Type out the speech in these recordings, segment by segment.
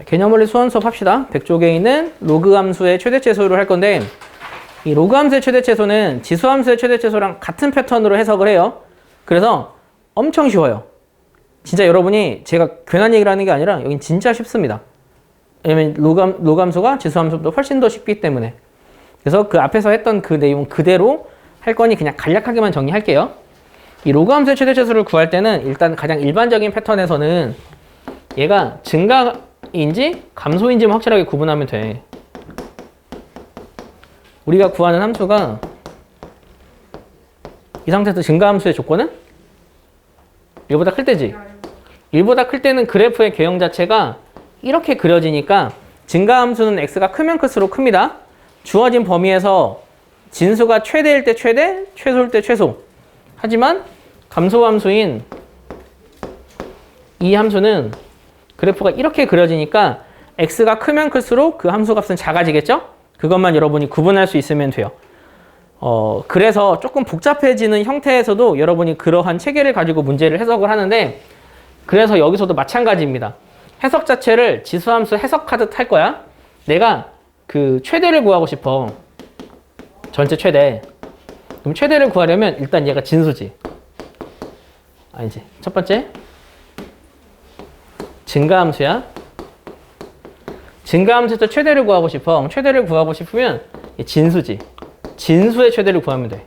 개념원리 수원 수업 합시다. 100쪽에 있는 로그 함수의 최대 최소를 할 건데 이 로그 함수의 최대 최소는 지수 함수의 최대 최소랑 같은 패턴으로 해석을 해요. 그래서 엄청 쉬워요. 진짜 여러분이 제가 괜한 얘기를 하는 게 아니라 여긴 진짜 쉽습니다. 왜냐면 로그 함수가 지수 함수보다 훨씬 더 쉽기 때문에. 그래서 그 앞에서 했던 그 내용 그대로 할 거니 그냥 간략하게만 정리할게요. 이 로그 함수의 최대 최소를 구할 때는 일단 가장 일반적인 패턴에서는 얘가 증가인지 감소인지만 확실하게 구분하면 돼. 우리가 구하는 함수가 이 상태에서 증가함수의 조건은 1보다 클 때지. 1보다 클 때는 그래프의 개형 자체가 이렇게 그려지니까 증가함수는 x가 크면 클수록 큽니다. 주어진 범위에서 진수가 최대일 때 최대, 최소일 때 최소. 하지만 감소함수인 이 함수는 그래프가 이렇게 그려지니까 x가 크면 클수록 그 함수 값은 작아지겠죠? 그것만 여러분이 구분할 수 있으면 돼요. 그래서 조금 복잡해지는 형태에서도 여러분이 그러한 체계를 가지고 문제를 해석을 하는데 그래서 여기서도 마찬가지입니다. 해석 자체를 지수함수 해석하듯 할 거야. 내가 그 최대를 구하고 싶어. 전체 최대. 그럼 최대를 구하려면 일단 얘가 진수지. 아니지. 첫 번째. 증가함수야. 증가함수에서 최대를 구하고 싶어. 최대를 구하고 싶으면 진수지. 진수의 최대를 구하면 돼.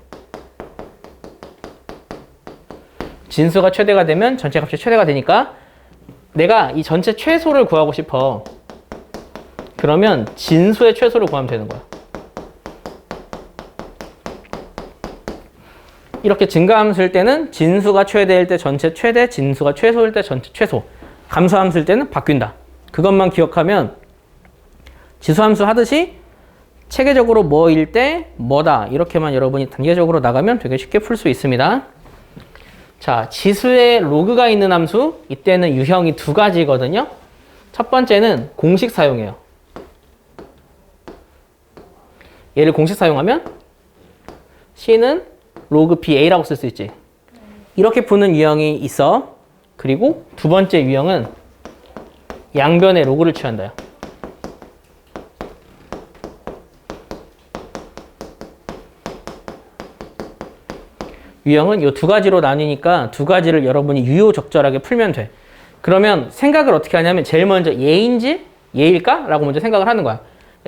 진수가 최대가 되면 전체 값이 최대가 되니까 내가 이 전체 최소를 구하고 싶어. 그러면 진수의 최소를 구하면 되는 거야. 이렇게 증가함수일 때는 진수가 최대일 때 전체 최대, 진수가 최소일 때 전체 최소. 감소함수일 때는 바뀐다. 그것만 기억하면 지수함수 하듯이 체계적으로 뭐일 때 뭐다. 이렇게만 여러분이 단계적으로 나가면 되게 쉽게 풀 수 있습니다. 자, 지수에 로그가 있는 함수. 이때는 유형이 두 가지거든요. 첫 번째는 공식 사용해요. 얘를 공식 사용하면 C는 로그 BA라고 쓸 수 있지. 이렇게 푸는 유형이 있어. 그리고 두 번째 유형은 양변에 로그를 취한다. 유형은 이 두 가지로 나뉘니까 두 가지를 여러분이 유효적절하게 풀면 돼. 그러면 생각을 어떻게 하냐면 제일 먼저 얘인지 얘일까? 라고 먼저 생각을 하는 거야.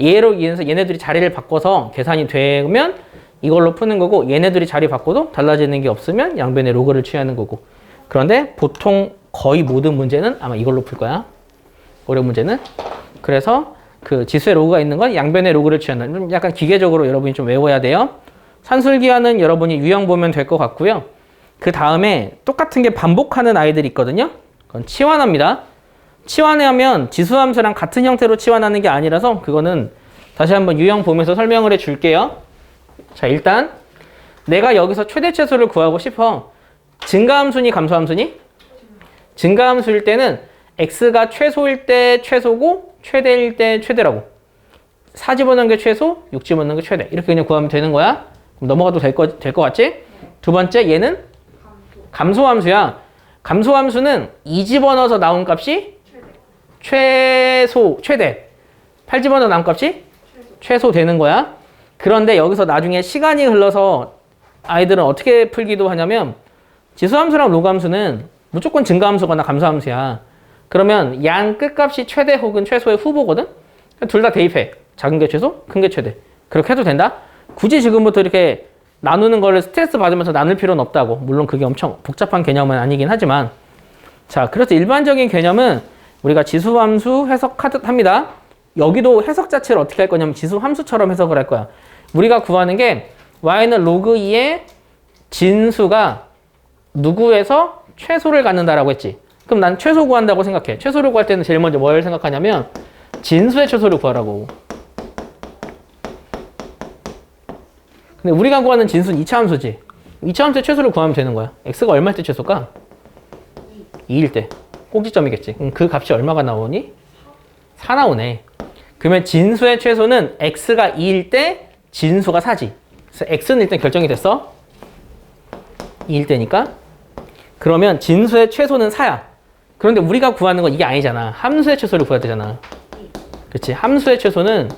얘로 인해서 얘네들이 자리를 바꿔서 계산이 되면 이걸로 푸는 거고 얘네들이 자리 바꿔도 달라지는 게 없으면 양변의 로그를 취하는 거고. 그런데 보통 거의 모든 문제는 아마 이걸로 풀 거야. 어려운 문제는. 그래서 그 지수의 로그가 있는 건 양변의 로그를 취한다. 좀 약간 기계적으로 여러분이 좀 외워야 돼요. 산술기하는 여러분이 유형 보면 될 것 같고요. 그 다음에 똑같은 게 반복하는 아이들이 있거든요. 그건 치환합니다. 치환하면 지수함수랑 같은 형태로 치환하는 게 아니라서 그거는 다시 한번 유형 보면서 설명을 해 줄게요. 자, 일단 내가 여기서 최대 최소를 구하고 싶어. 증가함수니 감소함수니? 증가함수일 때는 x가 최소일 때 최소고 최대일 때 최대라고. 4 집어넣는 게 최소, 6 집어넣는 게 최대. 이렇게 그냥 구하면 되는 거야. 그럼 넘어가도 될 거 같지? 두 번째 얘는 감소함수야. 감소함수는 2 집어넣어서 나온 값이 최대. 8 집어넣어 나온 값이 최소 되는 거야. 그런데 여기서 나중에 시간이 흘러서 아이들은 어떻게 풀기도 하냐면 지수함수랑 로그함수는 무조건 증가함수거나 감소함수야. 그러면 양 끝값이 최대 혹은 최소의 후보거든? 둘 다 대입해. 작은 게 최소, 큰 게 최대. 그렇게 해도 된다? 굳이 지금부터 이렇게 나누는 거를 스트레스 받으면서 나눌 필요는 없다고. 물론 그게 엄청 복잡한 개념은 아니긴 하지만. 자, 그래서 일반적인 개념은 우리가 지수함수 해석하듯 합니다. 여기도 해석 자체를 어떻게 할 거냐면 지수함수처럼 해석을 할 거야. 우리가 구하는 게 y는 로그 2의 진수가 누구에서 최소를 갖는다라고 했지. 그럼 난 최소 구한다고 생각해. 최소를 구할 때는 제일 먼저 뭘 생각하냐면 진수의 최소를 구하라고. 근데 우리가 구하는 진수는 2차 함수지. 2차 함수의 최소를 구하면 되는 거야. x가 얼마일 때 최소일까? 2일 때. 꼭지점이겠지. 그 값이 얼마가 나오니? 4 나오네. 그러면 진수의 최소는 x가 2일 때 진수가 4지. 그래서 x는 일단 결정이 됐어. 2일 때니까. 그러면 진수의 최소는 4야. 그런데 우리가 구하는 건 이게 아니잖아. 함수의 최소를 구해야 되잖아. 그치? 함수의 최소는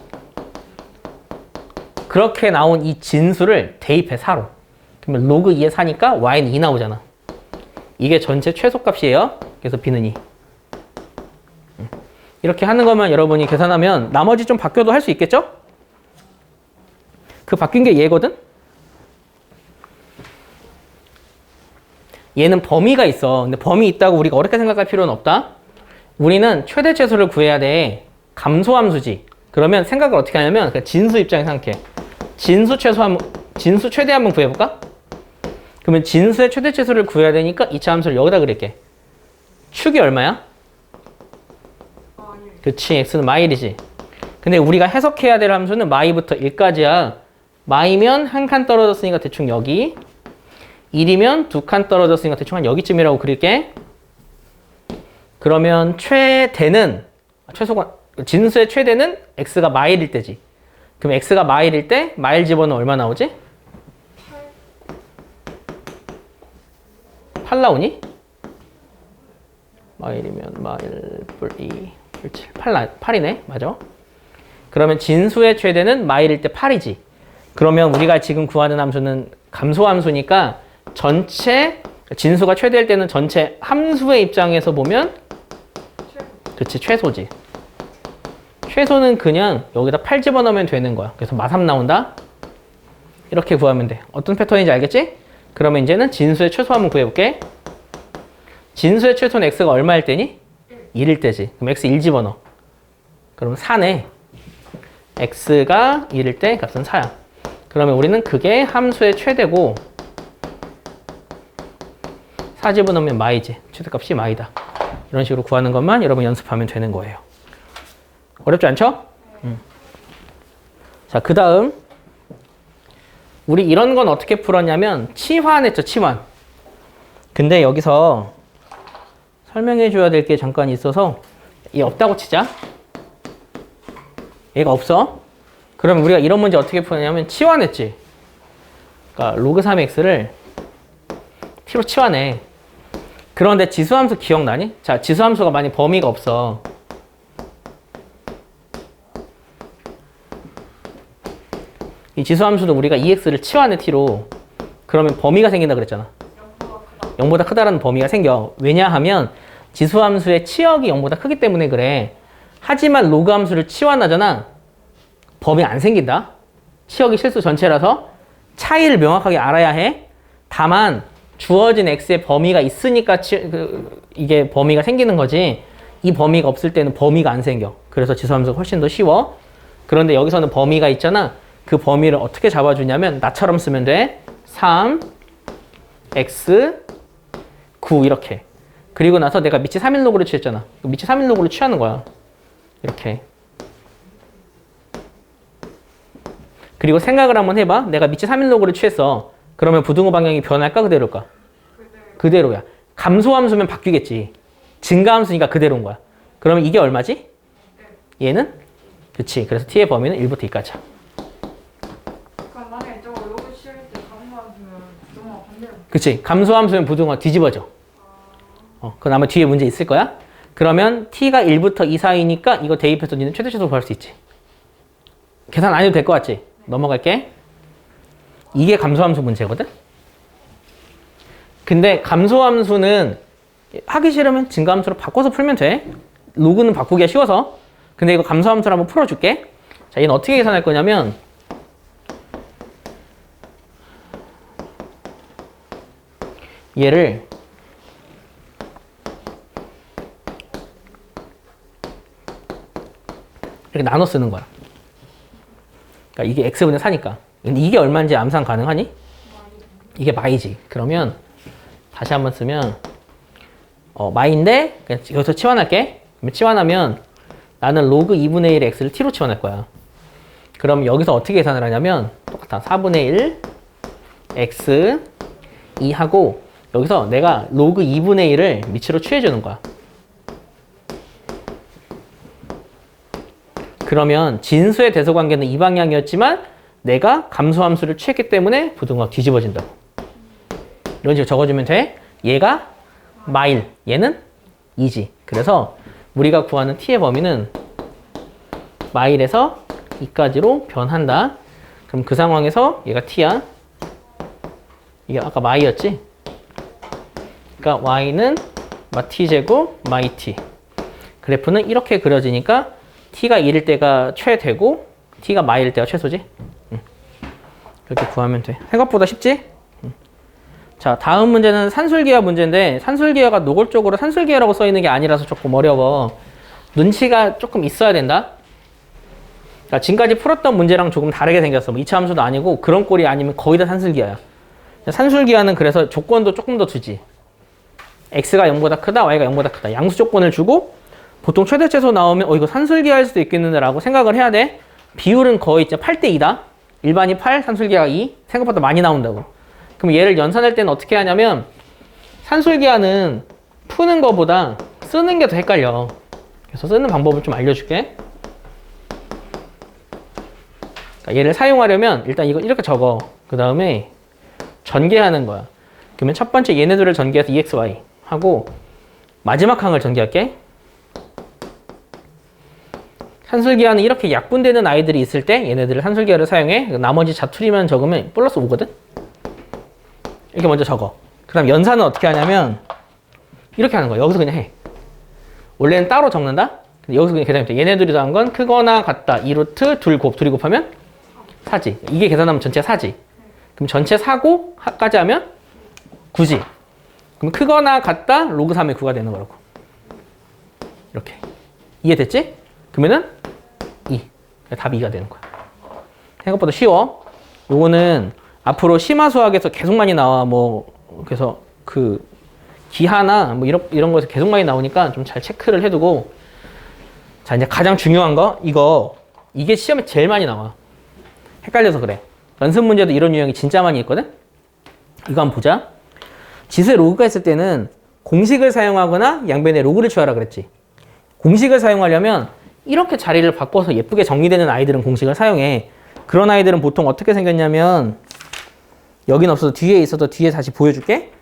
그렇게 나온 이 진수를 대입해 4로. 그러면 로그 2에 4니까 y는 2 나오잖아. 이게 전체 최소값이에요. 그래서 b는 2. 이렇게 하는 것만 여러분이 계산하면 나머지 좀 바뀌어도 할 수 있겠죠? 그 바뀐 게 얘거든? 얘는 범위가 있어. 근데 범위 있다고 우리가 어렵게 생각할 필요는 없다. 우리는 최대 최소를 구해야 돼. 감소함수지. 그러면 생각을 어떻게 하냐면 진수 입장에서 생각해. 진수 최대 한번 구해볼까? 그러면 진수의 최대 최소를 구해야 되니까 2차 함수를 여기다 그릴게. 축이 얼마야? 그치, x는 마일이지. 근데 우리가 해석해야 될 함수는 마이부터 1까지야. 마이면 한 칸 떨어졌으니까 대충 여기. 1이면 두 칸 떨어졌으니까 대충 한 여기쯤이라고 그릴게. 그러면 진수의 최대는 x가 마일일 때지. 그럼 x가 마일일 때 마일 집어넣으면 얼마 나오지? 8 나오니? 마일이면 마일 뿔 2, 뿔 7, 8이네. 맞아. 그러면 진수의 최대는 마일일 때 8이지. 그러면 우리가 지금 구하는 함수는 감소함수니까 전체 진수가 최대일 때는 전체 함수의 입장에서 보면 그치, 최소지. 최소는 그냥 여기다 8 집어넣으면 되는 거야. 그래서 마3 나온다. 이렇게 구하면 돼. 어떤 패턴인지 알겠지? 그러면 이제는 진수의 최소 한번 구해볼게. 진수의 최소는 x가 얼마일 때니? 1일 때지. 그럼 x 1 집어넣어. 그럼 4네. x가 1일 때 값은 4야. 그러면 우리는 그게 함수의 최대고 4 집어넣으면 마이지. 최대값이 마이다. 이런 식으로 구하는 것만 여러분 연습하면 되는 거예요. 어렵지 않죠? 자, 그 다음 우리 이런 건 어떻게 풀었냐면 치환했죠, 치환. 근데 여기서 설명해 줘야 될 게 잠깐 있어서 얘 없다고 치자. 얘가 없어. 그럼 우리가 이런 문제 어떻게 푸냐면 치환했지. 그러니까 로그 3x를 t로 치환해. 그런데 지수함수 기억나니? 자, 지수함수가 만약 범위가 없어. 이 지수함수도 우리가 2x를 치환해 t로. 그러면 범위가 생긴다 그랬잖아. 0보다 크다라는 범위가 생겨. 왜냐하면 지수함수의 치역이 0보다 크기 때문에 그래. 하지만 로그 함수를 치환하잖아. 범위 안 생긴다. 치역이 실수 전체라서 차이를 명확하게 알아야 해. 다만 주어진 x의 범위가 있으니까 이게 범위가 생기는 거지. 이 범위가 없을 때는 범위가 안 생겨. 그래서 지수함수가 훨씬 더 쉬워. 그런데 여기서는 범위가 있잖아. 그 범위를 어떻게 잡아주냐면 나처럼 쓰면 돼. 3, x, 9 이렇게. 그리고 나서 내가 미치 3일로그를 취했잖아. 미치 3일로그를 취하는 거야. 이렇게. 그리고 생각을 한번 해봐. 내가 미치 3일로그를 취했어. 그러면 부등호 방향이 변할까? 그대로일까? 그대로야. 감소함수면 바뀌겠지. 증가함수니까 그대로인 거야. 그러면 이게 얼마지? 얘는? 그치. 그래서 t의 범위는 1부터 2까지야. 그럼 만약에 저거 로그 씌울 때 감소함수면 부등호가 반대로. 그치. 감소함수면 부등호가 뒤집어져. 그건 아마 뒤에 문제 있을 거야. 그러면 t가 1부터 2 사이니까 이거 대입해서 니는 최대 최소 구할 수 있지. 계산 안 해도 될 것 같지? 넘어갈게. 이게 감소함수 문제거든? 근데 감소함수는 하기 싫으면 증가함수로 바꿔서 풀면 돼. 로그는 바꾸기가 쉬워서. 근데 이거 감소함수를 한번 풀어줄게. 자, 얘는 어떻게 계산할 거냐면 얘를 이렇게 나눠 쓰는 거야. 그러니까 이게 x분의 4니까. 근데 이게 얼마인지 암산 가능하니? 이게 마이지. 그러면 다시 한번 쓰면 마이인데 그냥 여기서 치환할게. 그러면 치환하면 나는 로그 2분의 1 x를 t로 치환할 거야. 그럼 여기서 어떻게 계산을 하냐면 똑같아. 4분의 1 x 2 하고 여기서 내가 로그 2분의 1을 미치로 취해주는 거야. 그러면 진수의 대소관계는 이 방향이었지만 내가 감소함수를 취했기 때문에 부등호가 뒤집어진다고. 이런 식으로 적어주면 돼. 얘가 마일, 얘는 2지. 그래서 우리가 구하는 t의 범위는 마일에서 2까지로 변한다. 그럼 그 상황에서 얘가 t야. 이게 아까 마이였지? 그러니까 y는 t제곱 마이 t. 그래프는 이렇게 그려지니까 t가 1일 때가 최되고 t가 마일일 때가 최소지. 그렇게 구하면 돼. 생각보다 쉽지? 자, 다음 문제는 산술기하 문제인데 산술기하가 노골적으로 산술기하라고 써 있는 게 아니라서 조금 어려워. 눈치가 조금 있어야 된다. 그러니까 지금까지 풀었던 문제랑 조금 다르게 생겼어. 뭐 2차 함수도 아니고 그런 꼴이 아니면 거의 다 산술기하야. 산술기하는 그래서 조건도 조금 더 주지. x가 0보다 크다, y가 0보다 크다. 양수 조건을 주고 보통 최대 최소 나오면 이거 산술기하일 수도 있겠는데 라고 생각을 해야 돼. 비율은 거의 진짜 8대 2다. 일반이 8, 산술기하가 2. 생각보다 많이 나온다고. 그럼 얘를 연산할 때는 어떻게 하냐면 산술기하는 푸는 거보다 쓰는 게 더 헷갈려. 그래서 쓰는 방법을 좀 알려줄게. 그러니까 얘를 사용하려면 일단 이거 이렇게 적어. 그 다음에 전개하는 거야. 그러면 첫 번째 얘네들을 전개해서 EXY 하고 마지막 항을 전개할게. 산술기하는 이렇게 약분되는 아이들이 있을 때 얘네들을 산술기하를 사용해. 나머지 자투리만 적으면 플러스 5거든? 이렇게 먼저 적어. 그 다음 연산은 어떻게 하냐면 이렇게 하는 거야. 여기서 그냥 해. 원래는 따로 적는다? 근데 여기서 그냥 계산해. 얘네들이 더한 건 크거나 같다. 2루트 둘 곱하면 4지. 이게 계산하면 전체 4지. 그럼 전체 4고까지 하면 9지. 그럼 크거나 같다 로그 3의 9가 되는 거라고. 이렇게. 이해됐지? 그러면은 2. 답이 2가 되는 거야. 생각보다 쉬워. 요거는 앞으로 심화수학에서 계속 많이 나와. 뭐 그래서 그 기하나 뭐 이런 거에서 계속 많이 나오니까 좀 잘 체크를 해두고. 자, 이제 가장 중요한 거 이게 시험에 제일 많이 나와. 헷갈려서 그래. 연습 문제도 이런 유형이 진짜 많이 있거든. 이거 한번 보자. 지수의 로그가 있을 때는 공식을 사용하거나 양변에 로그를 취하라 그랬지. 공식을 사용하려면 이렇게 자리를 바꿔서 예쁘게 정리되는 아이들은 공식을 사용해. 그런 아이들은 보통 어떻게 생겼냐면 여긴 없어도 뒤에 있어도 뒤에 다시 보여줄게.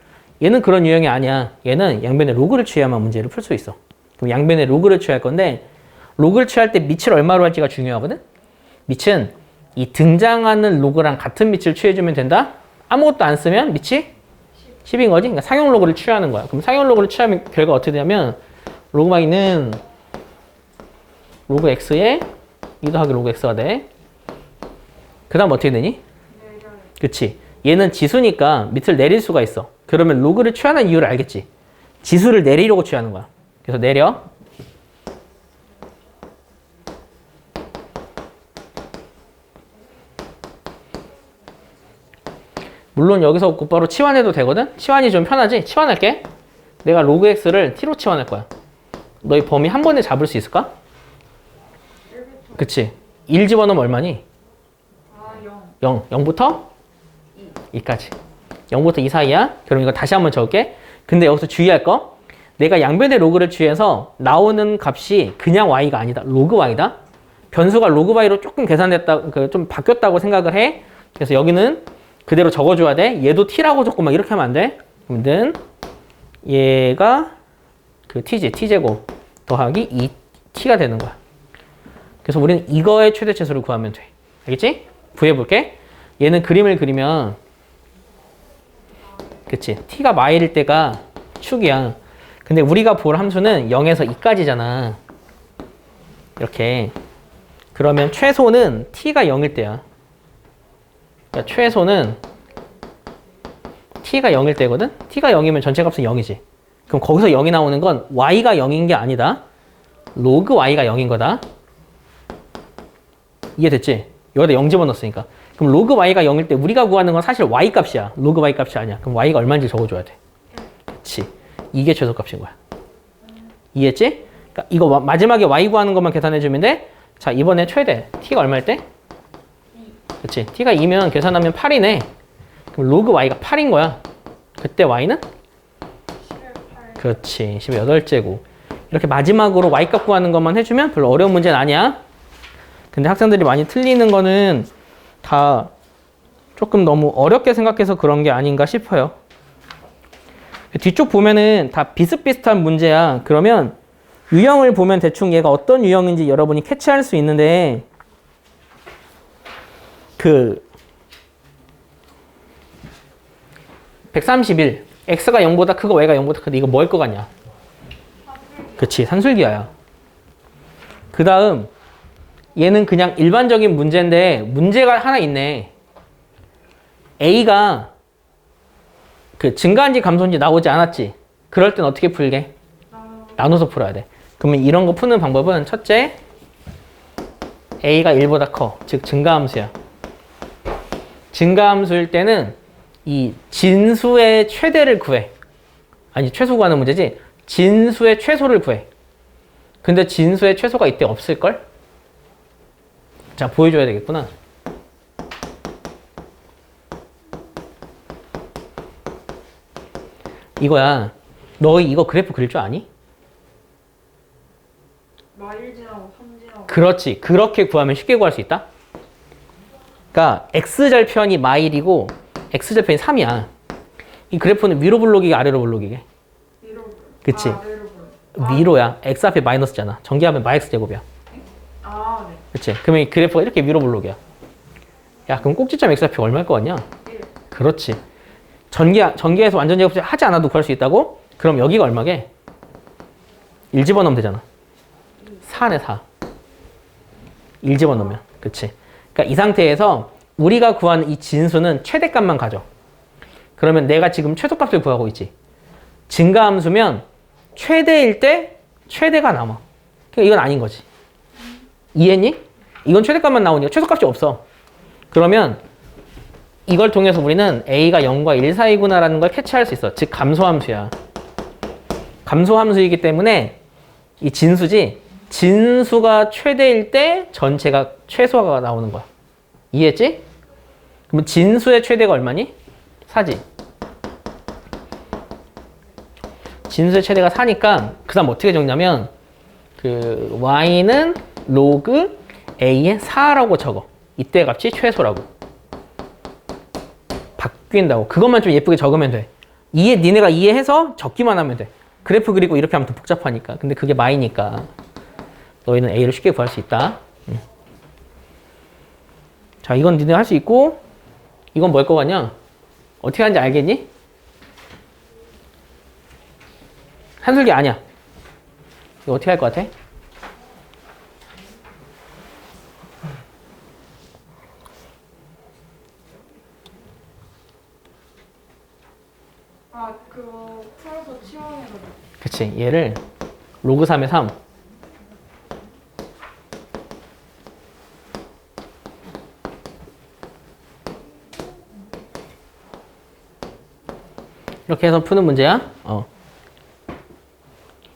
얘는 그런 유형이 아니야. 얘는 양변에 로그를 취해야만 문제를 풀 수 있어. 그럼 양변에 로그를 취할 건데 로그를 취할 때 밑을 얼마로 할지가 중요하거든. 밑은 이 등장하는 로그랑 같은 밑을 취해주면 된다. 아무것도 안 쓰면 밑이 10인 거지. 그러니까 상용 로그를 취하는 거야. 그럼 상용 로그를 취하면 결과 어떻게 되냐면 로그 마이는 로그 x에 2 더하기 로그 x가 돼. 그 다음 어떻게 되니? 그치. 얘는 지수니까 밑을 내릴 수가 있어. 그러면 로그를 취하는 이유를 알겠지. 지수를 내리려고 취하는 거야. 그래서 내려. 물론 여기서 곧바로 치환해도 되거든? 치환이 좀 편하지? 치환할게. 내가 로그 x를 t로 치환할 거야. 너희 범위 한 번에 잡을 수 있을까? 그치. 1 집어넣으면 얼마니? 0. 0부터 2까지. 0부터 2 사이야. 그럼 이거 다시 한번 적을게. 근데 여기서 주의할 거. 내가 양변의 로그를 취해서 나오는 값이 그냥 y가 아니다. 로그 y다. 변수가 로그 y로 조금 계산됐다, 좀 바뀌었다고 생각을 해. 그래서 여기는 그대로 적어줘야 돼. 얘도 t라고 적고 막 이렇게 하면 안 돼. 그러면 얘가 그 t지. t제곱 더하기 2t가 되는 거야. 그래서 우리는 이거의 최대 최소를 구하면 돼. 알겠지? 구해볼게. 얘는 그림을 그리면 그치? t가 마일일 때가 축이야. 근데 우리가 볼 함수는 0에서 2까지잖아. 이렇게. 그러면 최소는 t가 0일 때야. 그러니까 최소는 t가 0일 때거든? t가 0이면 전체 값은 0이지. 그럼 거기서 0이 나오는 건 y가 0인 게 아니다. 로그 y가 0인 거다. 이해됐지? 여기다 0 집어넣었으니까. 그럼 로그 y가 0일 때 우리가 구하는 건 사실 y 값이야. 로그 y 값이 아니야. 그럼 y가 얼마인지 적어줘야 돼. 그치. 이게 최소값인 거야. 이해했지? 그러니까 이거 마지막에 y 구하는 것만 계산해주면 돼. 자, 이번에 최대. t가 얼마일 때? 그치. t가 2면 계산하면 8이네. 그럼 로그 y가 8인 거야. 그때 y는? 18. 그렇지. 18제곱. 이렇게 마지막으로 y 값 구하는 것만 해주면 별로 어려운 문제는 아니야. 근데 학생들이 많이 틀리는 거는 다 조금 너무 어렵게 생각해서 그런 게 아닌가 싶어요. 뒤쪽 보면은 다 비슷비슷한 문제야. 그러면 유형을 보면 대충 얘가 어떤 유형인지 여러분이 캐치할 수 있는데, 그 131 x가 0보다 크고 y가 0보다 크다. 이거 뭐일 것 같냐? 그치, 산술기하야. 그 다음 얘는 그냥 일반적인 문제인데 문제가 하나 있네. a가 그 증가한지 감소인지 나오지 않았지. 그럴 땐 어떻게 풀게? 나눠서 풀어야 돼. 그러면 이런 거 푸는 방법은 첫째, a가 1보다 커. 즉 증가함수야. 증가함수일 때는 이 진수의 최대를 구해. 아니, 최소 구하는 문제지. 진수의 최소를 구해. 근데 진수의 최소가 이때 없을걸? 자, 보여줘야 되겠구나. 이거야. 너 이거 그래프 그릴 줄 아니? 마일 지나고 3 지나고. 그렇지. 그렇게 구하면 쉽게 구할 수 있다. 그러니까 x절편이 마일이고 x절편이 3이야. 이 그래프는 위로 블록이게 아래로 블록이게? 위로. 그치. 아, 위로 보여. 위로야. x 앞에 마이너스잖아. 전개하면 마x 제곱이야. 아, 네. 그치. 그러면 이 그래프가 이렇게 위로 블록이야. 야, 그럼 꼭지점 x 앞이 얼마일 것 같냐? 1. 그렇지. 전개해서 완전 제곱 하지 않아도 구할 수 있다고? 그럼 여기가 얼마게? 1 집어넣으면 되잖아. 4네, 4. 1 집어넣으면. 그치. 그러니까 이 상태에서 우리가 구한 이 진수는 최대값만 가져. 그러면 내가 지금 최소값을 구하고 있지. 증가함수면 최대일 때 최대가 남아. 그러니까 이건 아닌 거지. 이해했니? 이건 최대값만 나오니까 최소값이 없어. 그러면 이걸 통해서 우리는 a가 0과 1 사이구나라는 걸 캐치할 수 있어. 즉 감소함수야. 감소함수이기 때문에 이 진수지. 진수가 최대일 때 전체가 최소가 나오는 거야. 이해했지? 그러면 진수의 최대가 얼마니? 4지. 진수의 최대가 4니까 그 다음 어떻게 적냐면 그 y는 로그 a의 4라고 적어. 이때 값이 최소라고. 바뀐다고. 그것만 좀 예쁘게 적으면 돼. 니네가 이해해서 적기만 하면 돼. 그래프 그리고 이렇게 하면 더 복잡하니까. 근데 그게 마이니까. 너희는 a를 쉽게 구할 수 있다. 자, 이건 니네 할 수 있고, 이건 뭘 것 같냐? 어떻게 하는지 알겠니? 한술기 아니야. 이거 어떻게 할 것 같아? 아, 그거 풀어서 치환해가지고. 그치. 얘를 로그 3의 3. 이렇게 해서 푸는 문제야.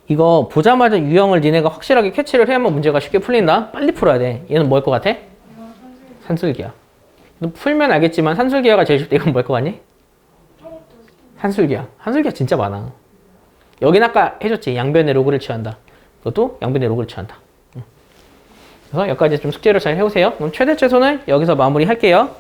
이거 보자마자 유형을 니네가 확실하게 캐치를 해야만 문제가 쉽게 풀린다. 빨리 풀어야 돼. 얘는 뭘 것 같아? 이건 산술기. 산술기야. 너 풀면 알겠지만 산술기야가 제일 쉽다. 이건 뭘 것 같니? 저것도 한술기야. 한술기가 진짜 많아. 여긴 아까 해줬지. 양변의 로그를 취한다. 이것도 양변의 로그를 취한다. 그래서 여기까지 좀 숙제를 잘 해오세요. 그럼 최대 최소는 여기서 마무리할게요.